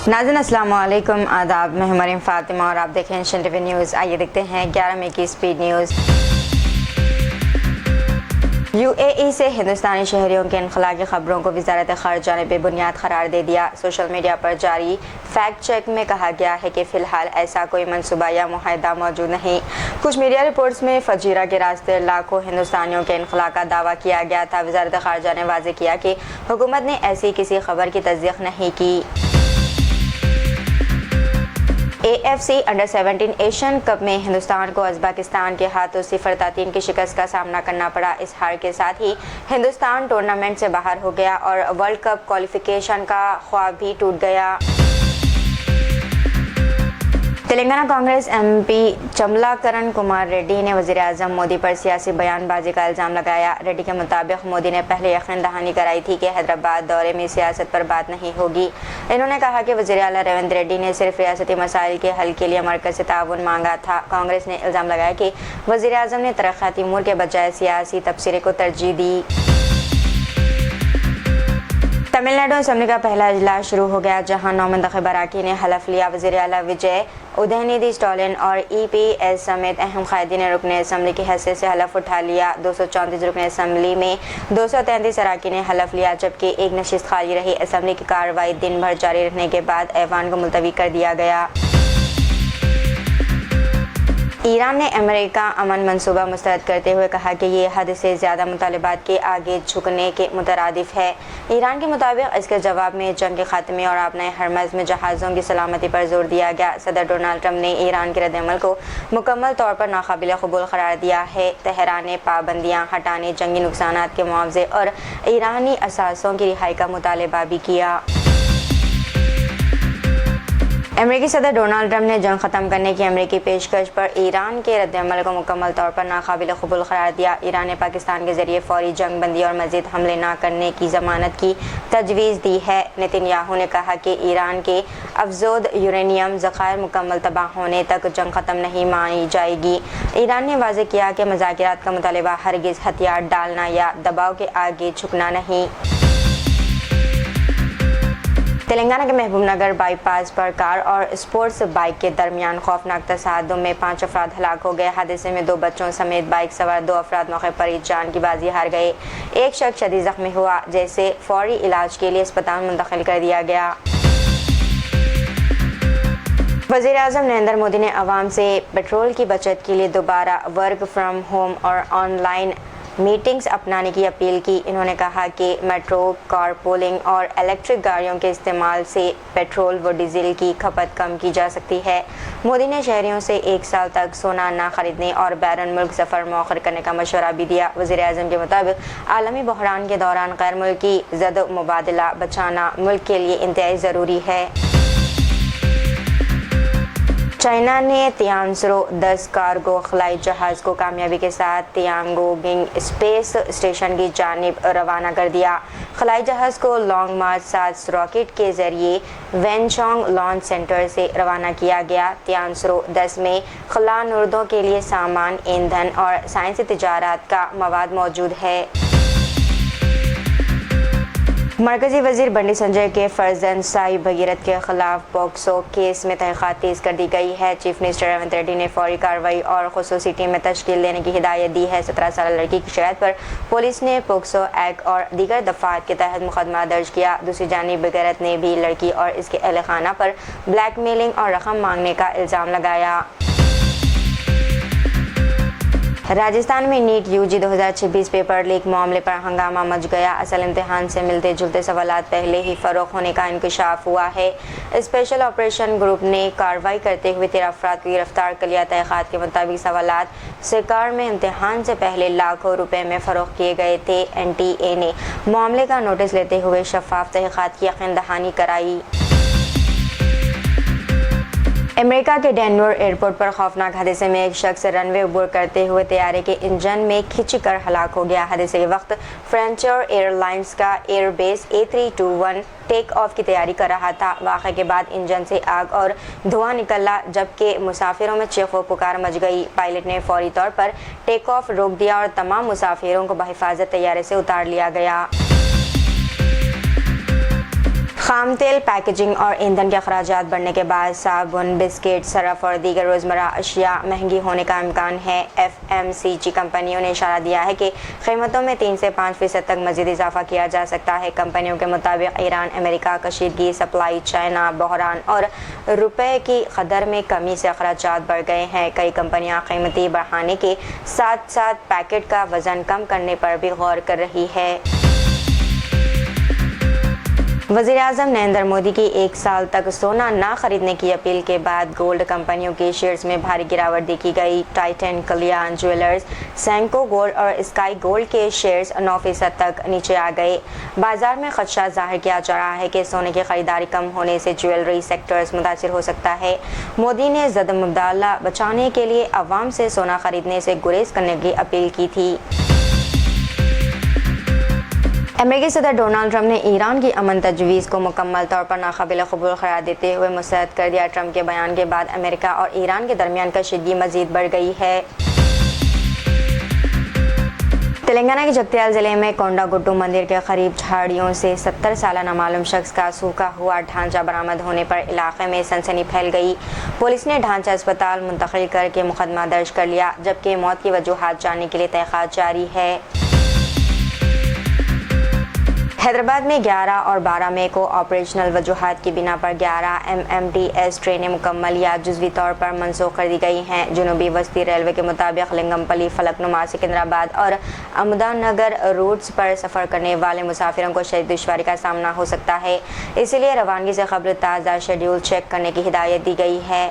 नाज़रीन अस्सलाम वालेकुम, आदाब। मैं मरीम फातिमा और आप देखें नेशन टीवी न्यूज़। आइए देखते हैं 11 मई की स्पीड न्यूज़। UAE से हिंदुस्तानी शहरियों के इनखला की खबरों को वज़ारत ख़ारिजा ने बेबुनियाद करार दे दिया। सोशल मीडिया पर जारी फैक्ट चेक में कहा गया है कि फ़िलहाल ऐसा कोई मंसूबा या मुआहदा मौजूद नहीं। कुछ मीडिया रिपोर्ट्स में फजीरा के रास्ते लाखों हिंदुस्तानियों के इनखला का दावा किया गया था। वज़ारत ख़ारिजा ने वाज़ेह किया कि हुकूमत ने ऐसी किसी खबर की तस्दीक़ नहीं की। AFC अंडर-17 एशियन कप में हिंदुस्तान को उज़्बेकिस्तान के हाथों 0-3 की शिकस्त का सामना करना पड़ा। इस हार के साथ ही हिंदुस्तान टूर्नामेंट से बाहर हो गया और वर्ल्ड कप क्वालिफिकेशन का ख्वाब भी टूट गया। तेलंगाना कांग्रेस MP चमलाकरण कुमार रेड्डी ने वज़ीर आज़म मोदी पर सियासी बयानबाजी का इल्ज़ाम लगाया। रेड्डी के मुताबिक मोदी ने पहले यकीन दहानी कराई थी कि हैदराबाद दौरे में सियासत पर बात नहीं होगी। इन्होंने कहा कि वज़ीर आला रेवंत रेड्डी ने सिर्फ रियासती मसाइल के हल के लिए मरकज़ से ताउन मांगा था। कांग्रेस ने इल्ज़ाम लगाया कि वज़ीर आज़म ने तरक्याती उमूर के बजाय सियासी तबसरे को तरजीह दी। तमिलनाडु असम्बली का पहला इजलास शुरू हो गया, जहां 9 मुंतखब अराकीन ने हलफ लिया। वज़ीर आला विजय उदयनिधि स्टालिन और EPS समेत अहम कायदीन ने रुकन असम्बली की हैसियत से हलफ उठा लिया। 234 रुकन असम्बली में 233 अराकीन ने हलफ लिया, जबकि एक नशिस्त खाली रही। असम्बली की कार्रवाई दिन भर जारी रहने के बाद ऐवान को मुलतवी कर दिया गया। ईरान ने अमेरिका अमन मंसूबा मुस्तरद करते हुए कहा कि ये हद से ज़्यादा मुतालिबात के आगे झुकने के मुतरादिफ है। ईरान के मुताबिक इसके जवाब में जंग के खात्मे और अपने हरमज़ में जहाज़ों की सलामती पर जोर दिया गया। सदर डोनाल्ड ट्रंप ने ईरान के रद्दअमल को मुकम्मल तौर पर नाकाबिल कबूल करार दिया है। तेहरान ने पाबंदियाँ हटाने, जंगी नुकसानात के मुआवजे और ईरानी असासों की रिहाई का मुतालबा भी किया। अमेरिकी सदर डोनाल्ड ट्रंप ने जंग ख़त्म करने की अमेरिकी पेशकश पर ईरान के रद्दअमल को मुकम्मल तौर पर नाकाबिल कबूल करार दिया। ईरान ने पाकिस्तान के ज़रिए फौरी जंग बंदी और मज़ीद हमले न करने की ज़मानत की तजवीज़ दी है। नेतन्याहू ने कहा कि ईरान के अफज़ोद यूरेनियम ज़खायर मुकम्मल तबाह होने तक जंग ख़त्म नहीं मानी जाएगी। ईरान ने वाज़ेह किया कि मुज़ाकरात का मुतालबा हरगिज़ हथियार डालना या दबाव के आगे झुकना नहीं। तेलंगाना के महबूबनगर बाईपास पर कार और स्पोर्ट्स बाइक के दरमियान खौफनाक तसादुम में 5 अफराद हलाक हो गए। हादसे में 2 बच्चों समेत बाइक सवार 2 अफराद मौके पर ही जान की बाजी हार गए। एक शख्स शदीद जख्मी हुआ, जैसे फौरी इलाज के लिए अस्पताल मुंतकिल कर दिया गया। वज़ीर आज़म नरेंद्र मोदी ने अवाम से पेट्रोल की बचत के लिए दोबारा वर्क फ्राम होम और ऑनलाइन मीटिंग्स अपनाने की अपील की। इन्होंने कहा कि मेट्रो, कारपूलिंग और इलेक्ट्रिक गाड़ियों के इस्तेमाल से पेट्रोल व डीजल की खपत कम की जा सकती है। मोदी ने शहरियों से 1 साल तक सोना न खरीदने और बैरून मुल्क सफ़र मौखर करने का मशवरा भी दिया। वज़ीर आज़म के मुताबिक आलमी बहरान के दौरान गैर मुल्की ज़द मुबादला बचाना मुल्क के लिए इंतहाई ज़रूरी है। चाइना ने तियानसरो 10 कार्गो खलाई जहाज़ को कामयाबी के साथ तियांगोंग स्पेस स्टेशन की जानिब रवाना कर दिया। खलाई जहाज़ को लॉन्ग मार्च 7 रॉकेट के ज़रिए वेनचोंग लॉन्च सेंटर से रवाना किया गया। तियानसरो 10 में खला नुर्दों के लिए सामान, ईंधन और साइंसी तिजारत का मवाद मौजूद है। मरकजी वजीर बंडी संजय के फर्जंद साई भगीरथ के खिलाफ पॉक्सो केस में तहक़ीक़ात तेज़ कर दी गई है। चीफ मिनिस्टर रेवंत रेड्डी ने फौरी कार्रवाई और खुसूसी टीम में तश्कील देने की हिदायत दी है। 17 साल लड़की की शिकायत पर पुलिस ने पॉक्सो एक्ट और दीगर दफ़ात के तहत मुकदमा दर्ज किया। दूसरी जानिब भगीरथ ने भी लड़की और इसके अहल खाना पर ब्लैकमेलिंग और रकम मांगने का इल्ज़ाम लगाया। राजस्थान में नीट UG 2026 पेपर लीक मामले पर हंगामा मच गया। असल इम्तिहान से मिलते जुलते सवालात पहले ही फ़रोग़ होने का इंकशाफ हुआ है। स्पेशल ऑपरेशन ग्रुप ने कार्रवाई करते हुए 13 अफराद को गिरफ्तार कर लिया। तहक़ीक़ात के मुताबिक सवालात सरकार में इम्तिहान से पहले लाखों रुपए में फ़रोग़ किए गए थे। NTA ने मामले का नोटिस लेते हुए शफ़ाफ तहक़ीक़ात की यकीन दहानी कराई। अमेरिका के डेनवर एयरपोर्ट पर खौफनाक हादसे में एक शख्स रनवे अबूर करते हुए तैयारे के इंजन में खिंचकर हलाक हो गया। हादसे के वक्त फ्रंटियर एयरलाइंस का एयरबेस A321 टेक ऑफ की तैयारी कर रहा था। वाक़े के बाद इंजन से आग और धुआं निकला, जबकि मुसाफिरों में चीख व पुकार मच गई। पायलट ने फौरी तौर पर टेक ऑफ रोक दिया और तमाम मुसाफिरों को बहिफाजत तैयारे से उतार लिया गया। खाम तेल, पैकेजिंग और ईंधन के अखराजात बढ़ने के बाद साबुन, बिस्किट, सरफ और दीगर रोज़मर्रा अशिया महंगी होने का इम्कान है। FMCG कंपनियों ने इशारा दिया है कि कीमतों में 3 से 5% तक मज़ीद इजाफा किया जा सकता है। कंपनियों के मुताबिक ईरान, अमेरिका, कशीदगी, सप्लाई, चाइना, बहरान और रुपए की कदर में कमी से अखराजात बढ़ गए हैं। कई कंपनियां कीमती बढ़ाने के साथ साथ पैकेट का वज़न कम करने पर भी गौर कर रही है। वज़ीर-ए-आज़म नरेंद्र मोदी की 1 साल तक सोना ना खरीदने की अपील के बाद गोल्ड कंपनियों के शेयर्स में भारी गिरावट देखी गई। टाइटन, कल्याण ज्वेलर्स, सैंको गोल्ड और स्काई गोल्ड के शेयर्स 9% तक नीचे आ गए। बाजार में खदशा जाहिर किया जा रहा है कि सोने की खरीदारी कम होने से ज्वेलरी सेक्टर्स मुतासिर हो सकता है। मोदी ने ज़द-मुबदला बचाने के लिए अवाम से सोना खरीदने से गुरेज करने की अपील की थी। अमेरिकी सदर डोनाल्ड ट्रंप ने ईरान की अमन तजवीज़ को मुकम्मल तौर पर नाकाबिल कबूल करार देते हुए मुस्तरद कर दिया। ट्रंप के बयान के बाद अमेरिका और ईरान के दरमियान कशीदगी मज़ीद बढ़ गई है। तेलंगाना के जगत्याल ज़िले में कोंडागुट्टू मंदिर के करीब झाड़ियों से 70 साला नामालूम शख्स का सूखा हुआ ढांचा बरामद होने पर इलाके में सनसनी फैल गई। पुलिस ने ढांचा अस्पताल मुंतकिल करके मुकदमा दर्ज कर लिया, जबकि मौत की वजूहात जानने के लिए तहक़ीक़ात जारी है। हैदराबाद में 11 और 12 मई को ऑपरेशनल वजूहात की बिना पर 11 MMTS ट्रेनें मुकम्मल या जुज़वी तौर पर मनसूख कर दी गई हैं। जनूबी वस्ती रेलवे के मुताबिक लिंगमपल्ली, फलकनुमा, सिकंदराबाद और अहमदानगर रूट्स पर सफ़र करने वाले मुसाफिरों को शदीद दुश्वारी का सामना हो सकता है, इसलिए रवानगी से कबल ताज़ा शेड्यूल चेक करने की हिदायत दी गई है।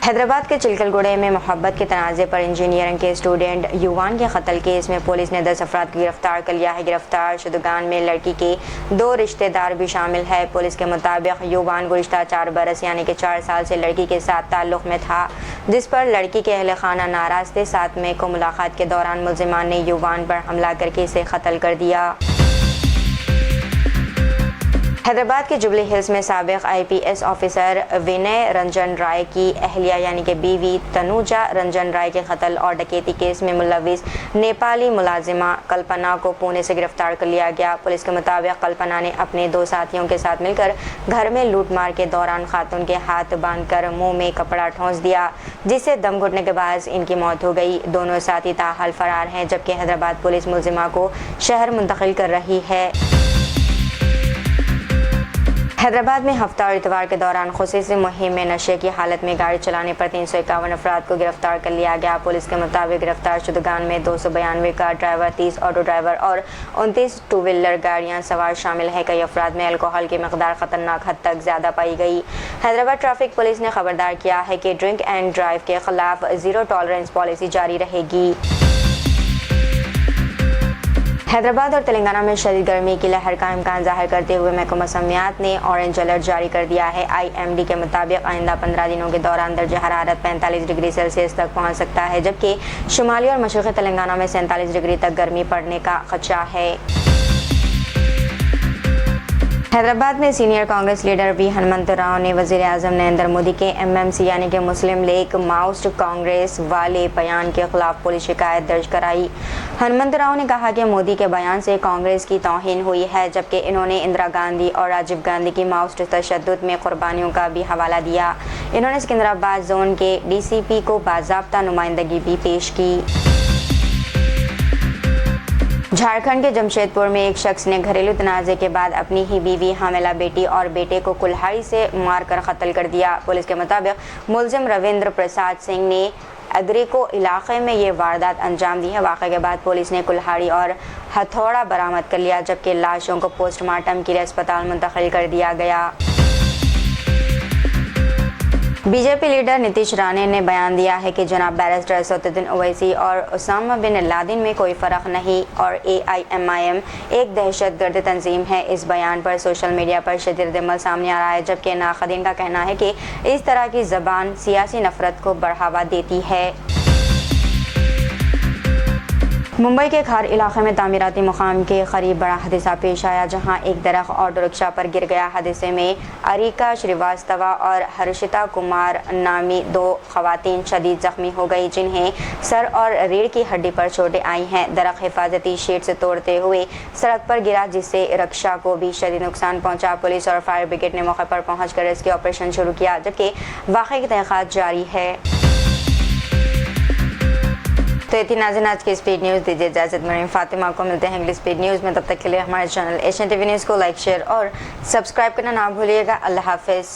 हैदराबाद के चिलकलगुड़े में मोहब्बत के तनाज़े पर इंजीनियरिंग के स्टूडेंट युवान के कत्ल केस में पुलिस ने 10 अफराद को गिरफ्तार कर लिया है। गिरफ्तार शुदगान में लड़की के 2 रिश्तेदार भी शामिल है। पुलिस के मुताबिक युवान गुज़िश्ता 4 बरस यानी कि 4 साल से लड़की के साथ ताल्लुक़ में था, जिस पर लड़की के अहले खाना नाराज़ थे। 7 मई को मुलाकात के दौरान मुलजिमान ने युवान पर हमला करके इसे कत्ल कर दिया। हैदराबाद के जुबली हिल्स में साबिक IPS ऑफिसर विनय रंजन राय की अहलिया यानी कि बीवी तनुजा रंजन राय के कत्ल और डकैती केस में मुलविस नेपाली मुलाजिमा कल्पना को पुणे से गिरफ्तार कर लिया गया। पुलिस के मुताबिक कल्पना ने अपने 2 साथियों के साथ मिलकर घर में लूटमार के दौरान खातून के हाथ बांधकर मुंह में कपड़ा ठोंस दिया, जिससे दम घुटने के बाद इनकी मौत हो गई। दोनों साथी ताहाल फरार हैं, जबकि हैदराबाद पुलिस मुलजिमा को शहर मुंतकिल कर रही है। हैदराबाद में हफ्ता और इतवार के दौरान खुसूसी मुहिम में नशे की हालत में गाड़ी चलाने पर 351 अफराद को गिरफ्तार कर लिया गया। पुलिस के मुताबिक गिरफ्तार शुदगान में 292 कार ड्राइवर, 30 ऑटो ड्राइवर और 29 टू व्हीलर गाड़ियां सवार शामिल है। कई अफराद में अल्कोहल की मकदार खतरनाक हद तक ज़्यादा पाई गई। हैदराबाद ट्रैफिक पुलिस ने खबरदार किया है कि ड्रिंक एंड ड्राइव के खिलाफ ज़ीरो टॉलरेंस पॉलिसी जारी रहेगी। हैदराबाद और तेलंगाना में शदीद गर्मी की लहर का इम्कान जाहिर करते हुए महकमा मौसमियात ने ऑरेंज अलर्ट जारी कर दिया है। IMD के मुताबिक आइंदा 15 दिनों के दौरान दर्ज हरारत 45 डिग्री सेल्सियस तक पहुंच सकता है, जबकि शुमाली और मशरक़ी तेलंगाना में 47 डिग्री तक गर्मी पड़ने का खदशा है। हैदराबाद में senior Congress leader V Hanumantha Rao ने वज़ीर-ए-आज़म नरेंद्र मोदी के MMC यानी कि मुस्लिम लीग माओइस्ट कांग्रेस वाले बयान के खिलाफ पुलिस शिकायत दर्ज कराई। हनुमंतराव ने कहा कि मोदी के बयान से कांग्रेस की तौहीन हुई है, जबकि इन्होंने इंदिरा गांधी और राजीव गांधी की माओइस्ट तशद्दुद में कुर्बानियों का भी हवाला दिया। इन्होंने सिकंदराबाद जोन के DCP को बाज़ाब्ता नुमाइंदगी भी पेश की। झारखंड के जमशेदपुर में एक शख्स ने घरेलू तनाज़े के बाद अपनी ही बीवी, हामिला बेटी और बेटे को कुल्हाड़ी से मारकर कत्ल कर दिया। पुलिस के मुताबिक मुलजिम रविंद्र प्रसाद सिंह ने अग्रिको इलाके में ये वारदात अंजाम दी है। वाक़े के बाद पुलिस ने कुल्हाड़ी और हथौड़ा बरामद कर लिया, जबकि लाशों को पोस्टमार्टम के लिए अस्पताल मुंतकिल कर दिया गया। बीजेपी लीडर नीतीश राणे ने बयान दिया है कि जनाब बैरिस्टर असदुद्दीन ओवैसी और उसामा बिन लादेन में कोई फ़र्क नहीं और AIMIM एक दहशतगर्द तंजीम है। इस बयान पर सोशल मीडिया पर शदीद अमल सामने आ रहा है, जबकि नाक़दीन का कहना है कि इस तरह की ज़बान सियासी नफरत को बढ़ावा देती है। मुंबई के खार इलाके में तामीराती मुकाम के करीब बड़ा हादसा पेश आया, जहां एक दरख्त ऑटो रिक्शा पर गिर गया। हादसे में अरिका श्रीवास्तवा और हर्षिता कुमार नामी 2 खवातीन शदीद जख्मी हो गई, जिन्हें सर और रीढ़ की हड्डी पर चोटें आई हैं। दरख्त हिफाजती शीट से तोड़ते हुए सड़क पर गिरा, जिससे रिक्शा को भी शदीद नुकसान पहुंचा। पुलिस और फायर ब्रिगेड ने मौके पर पहुंचकर रेस्क्यू ऑपरेशन शुरू किया, जबकि वाक़े की तहक़ीक़ात जारी है। तो ये थी नाज़रीन आज की स्पीड न्यूज़। दीजिए इजाज़त, मरीम फातिमा को मिलते हैं अगली स्पीड न्यूज़ में। तब तक के लिए हमारे चैनल एशियन टीवी न्यूज़ को लाइक, शेयर और सब्सक्राइब करना ना भूलिएगा। अल्लाह हाफ़िज़।